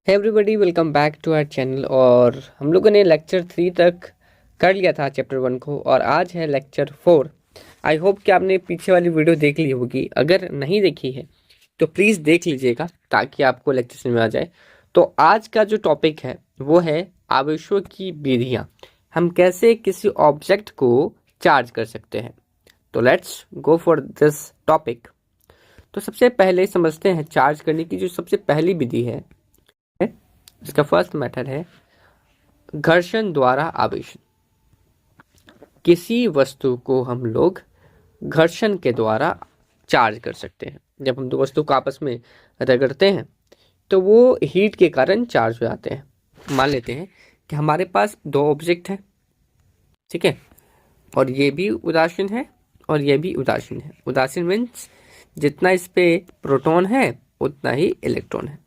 Everybody welcome back to our channel. और हम लोगों ने लेक्चर 3 तक कर लिया था चैप्टर 1 को, और आज है लेक्चर 4। आई होप कि आपने पीछे वाली वीडियो देख ली होगी। अगर नहीं देखी है तो प्लीज़ देख लीजिएगा ताकि आपको लेक्चर समझ में आ जाए। तो आज का जो टॉपिक है वो है आवेशों की विधियाँ। हम कैसे किसी ऑब्जेक्ट को चार्ज कर सकते हैं। तो let's go for this topic. तो सबसे पहले समझते हैं चार्ज करने की जो सबसे पहली विधि है। इसका फर्स्ट मेथड है घर्षण द्वारा आवेशन। किसी वस्तु को हम लोग घर्षण के द्वारा चार्ज कर सकते हैं। जब हम दो वस्तु को आपस में रगड़ते हैं तो वो हीट के कारण चार्ज हो जाते हैं। मान लेते हैं कि हमारे पास दो ऑब्जेक्ट हैं, ठीक है, और ये भी उदासीन है और ये भी उदासीन है। उदासीन मीन्स जितना इस पे प्रोटॉन है उतना ही इलेक्ट्रॉन है,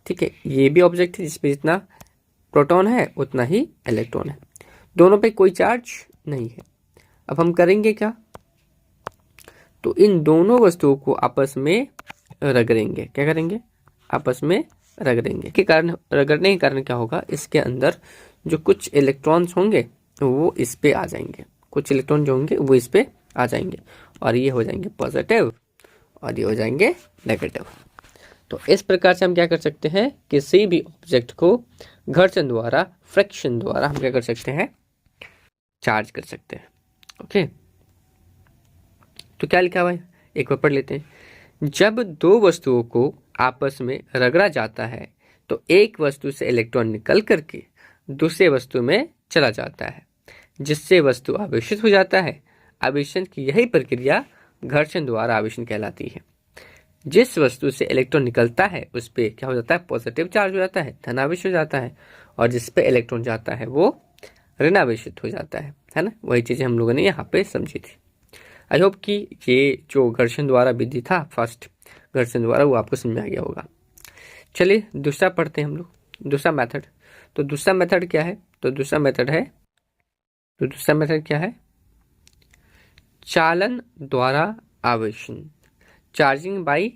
ठीक है। ये भी ऑब्जेक्ट है जिसपे जितना प्रोटॉन है उतना ही इलेक्ट्रॉन है। दोनों पे कोई चार्ज नहीं है। अब हम करेंगे क्या, तो इन दोनों वस्तुओं को आपस में रगड़ेंगे। क्या करेंगे, आपस में रगड़ेंगे। के कारण रगड़ने के कारण क्या होगा, इसके अंदर जो कुछ इलेक्ट्रॉन्स होंगे वो इस पे आ जाएंगे, कुछ इलेक्ट्रॉन जो होंगे वो इस पे आ जाएंगे, और ये हो जाएंगे पॉजिटिव और ये हो जाएंगे नेगेटिव। तो इस प्रकार से हम क्या कर सकते हैं, किसी भी ऑब्जेक्ट को घर्षण द्वारा, फ्रिक्शन द्वारा हम क्या कर सकते हैं, चार्ज कर सकते हैं। ओके, तो क्या लिखा हुआ है एक बार पढ़ लेते हैं। जब दो वस्तुओं को आपस में रगड़ा जाता है तो एक वस्तु से इलेक्ट्रॉन निकल करके दूसरे वस्तु में चला जाता है, जिससे वस्तु आवेशित हो जाता है। आवेशन की यही प्रक्रिया घर्षण द्वारा आवेशन कहलाती है। जिस वस्तु से इलेक्ट्रॉन निकलता है उस पे क्या हो जाता है, पॉजिटिव चार्ज हो जाता है, धनावेश हो जाता है, और जिस पे इलेक्ट्रॉन जाता है वो ऋणावेशित हो जाता है ना। वही चीजें हम लोगों ने यहाँ पे समझी थी। आई होप कि ये जो घर्षण द्वारा विधि था, फर्स्ट घर्षण द्वारा, वो आपको समझ में आ गया होगा। चलिए दूसरा पढ़ते हैं हम लोग, दूसरा मेथड। तो दूसरा मेथड क्या है, तो दूसरा मेथड क्या है, चालन द्वारा आवेशन, चार्जिंग बाय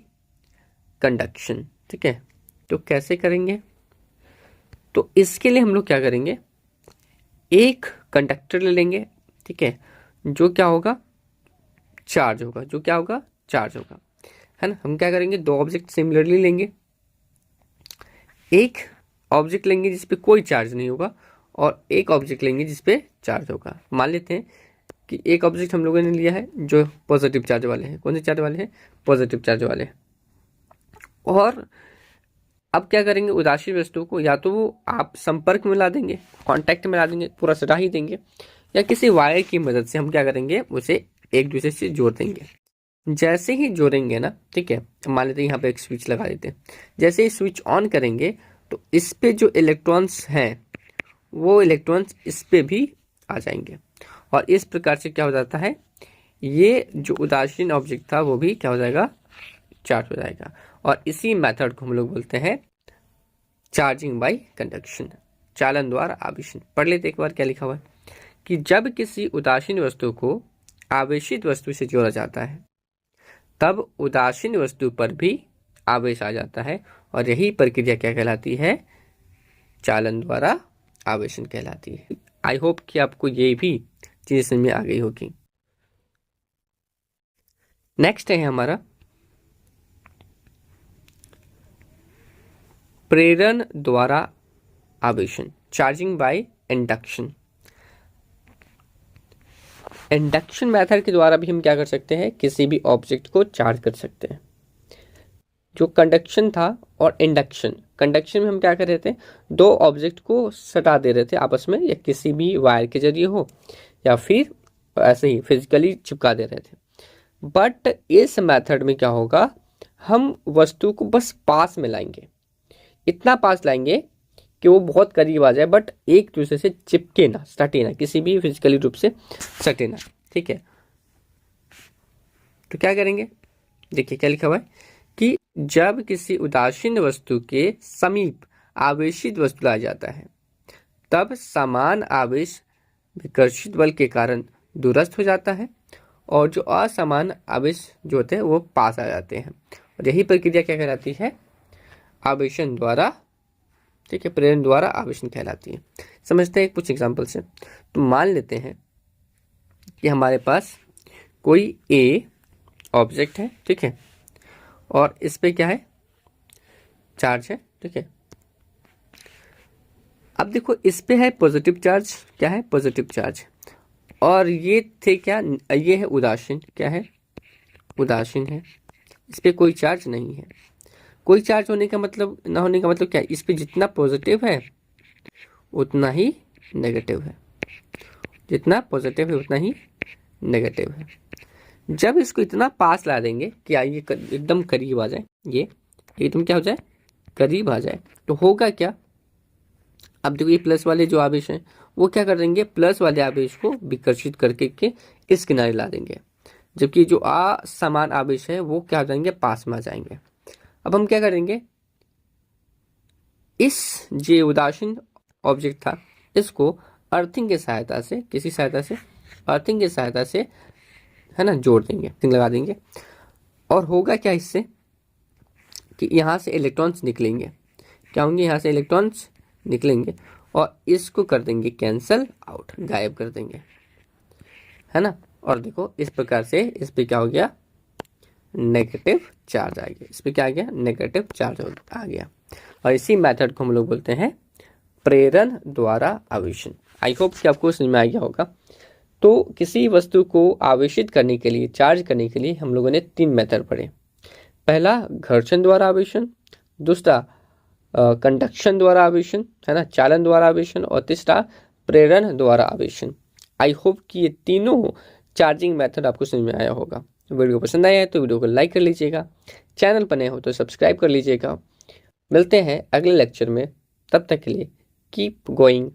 कंडक्शन, ठीक है। तो कैसे करेंगे, तो इसके लिए हम लोग क्या करेंगे, एक कंडक्टर ले लेंगे, ठीक है, जो क्या होगा, चार्ज होगा, जो क्या होगा, चार्ज होगा, है ना। हम क्या करेंगे, दो ऑब्जेक्ट सिमिलरली लेंगे, एक ऑब्जेक्ट लेंगे जिसपे कोई चार्ज नहीं होगा और एक ऑब्जेक्ट लेंगे जिसपे चार्ज होगा। मान लेते हैं कि एक ऑब्जेक्ट हम लोगों ने लिया है जो पॉजिटिव चार्ज वाले हैं। कौन से चार्ज वाले हैं, पॉजिटिव चार्ज वाले हैं। और अब क्या करेंगे, उदासीन वस्तु को या तो वो आप संपर्क में ला देंगे, कांटेक्ट में ला देंगे, पूरा सटा ही देंगे, या किसी वायर की मदद से हम क्या करेंगे, उसे एक दूसरे से जोड़ देंगे। जैसे ही जोड़ेंगे ना, ठीक है, मान लेते हैं यहाँ पे एक स्विच लगा देते हैं। जैसे ही स्विच ऑन करेंगे तो इस पे जो इलेक्ट्रॉन्स हैं वो इलेक्ट्रॉन्स इस पे भी आ जाएंगे, और इस प्रकार से क्या हो जाता है, ये जो उदासीन ऑब्जेक्ट था वो भी क्या हो जाएगा, चार्ज हो जाएगा। और इसी मेथड को हम लोग बोलते हैं चार्जिंग बाय कंडक्शन, चालन द्वारा आवेशन। पढ़ लेते एक बार क्या लिखा हुआ है कि जब किसी उदासीन वस्तु को आवेशित वस्तु से जोड़ा जाता है तब उदासीन वस्तु पर भी आवेश आ जाता है, और यही प्रक्रिया क्या कहलाती है, चालन द्वारा आवेशन कहलाती है। आई होप कि आपको ये भी चीज समझ में आ गई होगी। नेक्स्ट है हमारा प्रेरण द्वारा आवेशन, charging by induction. Induction method के द्वारा भी हम क्या कर सकते हैं, किसी भी ऑब्जेक्ट को चार्ज कर सकते हैं। जो कंडक्शन था और इंडक्शन, कंडक्शन में हम क्या कर रहे थे, दो ऑब्जेक्ट को सटा दे रहे थे आपस में, या किसी भी वायर के जरिए हो या फिर ऐसे ही फिजिकली चिपका दे रहे थे। बट इस मेथड में क्या होगा, हम वस्तु को बस पास में लाएंगे, इतना पास लाएंगे कि वो बहुत करीब आ जाए, बट एक दूसरे से चिपके ना, सटे ना, किसी भी फिजिकली रूप से सटे ना, ठीक है। तो क्या करेंगे, देखिए क्या लिखा हुआ है कि जब किसी उदासीन वस्तु के समीप आवेशित वस्तु लाया जाता है तब समान आवेश विकर्षित बल के कारण दूरस्थ हो जाता है, और जो असमान आवेश जो होते हैं वो पास आ जाते हैं, और यही प्रक्रिया क्या कहलाती है, आवेशन द्वारा ठीक है, प्रेरण द्वारा आवेशन कहलाती है। समझते हैं कुछ एग्जाम्पल से। तो मान लेते हैं कि हमारे पास कोई ए ऑब्जेक्ट है, ठीक है, और इस पे क्या है, चार्ज है, ठीक है। अब देखो इस पे है पॉजिटिव चार्ज, क्या है, पॉजिटिव चार्ज, और ये थे क्या, ये है उदासीन, क्या है, उदासीन है। इस पे कोई चार्ज नहीं है। कोई चार्ज होने का मतलब, ना होने का मतलब क्या है, इस पे जितना पॉजिटिव है उतना ही नेगेटिव है, जितना पॉजिटिव है उतना ही नेगेटिव है। जब इसको इतना पास ला देंगे कि ये एकदम करीब आ जाए, ये एकदम क्या हो जाए, करीब आ जाए, तो होगा क्या, अब देखो ये प्लस वाले जो आवेश हैं वो क्या कर देंगे, प्लस वाले आवेश को विकर्षित करके के इस किनारे ला देंगे, जबकि जो असमान आवेश है वो क्या हो जाएंगे, पास में आ जाएंगे। अब हम क्या करेंगे, इस जो उदासीन ऑब्जेक्ट था इसको अर्थिंग की सहायता से, किसी सहायता से, अर्थिंग की सहायता से, है ना, जोड़ देंगे, अर्थिंग लगा देंगे, और होगा क्या इससे कि यहाँ से इलेक्ट्रॉन्स निकलेंगे, क्या होंगे, यहाँ से इलेक्ट्रॉन्स निकलेंगे और इसको कर देंगे कैंसल आउट, गायब कर देंगे, है ना। और देखो इस प्रकार से इस पे क्या हो गया, नेगेटिव चार्ज आ गया, इस पे क्या आ गया, नेगेटिव चार्ज आ गया। और इसी मेथड को हम लोग बोलते हैं प्रेरण द्वारा आवेशन। आई होप कि आपको समझ में आ गया होगा। तो किसी वस्तु को आवेशित करने के लिए, चार्ज करने के लिए हम लोगों ने 3 मेथड पढ़े। पहला घर्षण द्वारा आवेशन, दूसरा कंडक्शन द्वारा आवेशन, है ना, चालन द्वारा आवेशन, और तीसरा प्रेरण द्वारा आवेशन। आई होप कि ये तीनों चार्जिंग मेथड आपको समझ में आया होगा। वीडियो पसंद आया है तो वीडियो को लाइक कर लीजिएगा, चैनल पर नए हो तो सब्सक्राइब कर लीजिएगा। मिलते हैं अगले लेक्चर में, तब तक के लिए कीप गोइंग।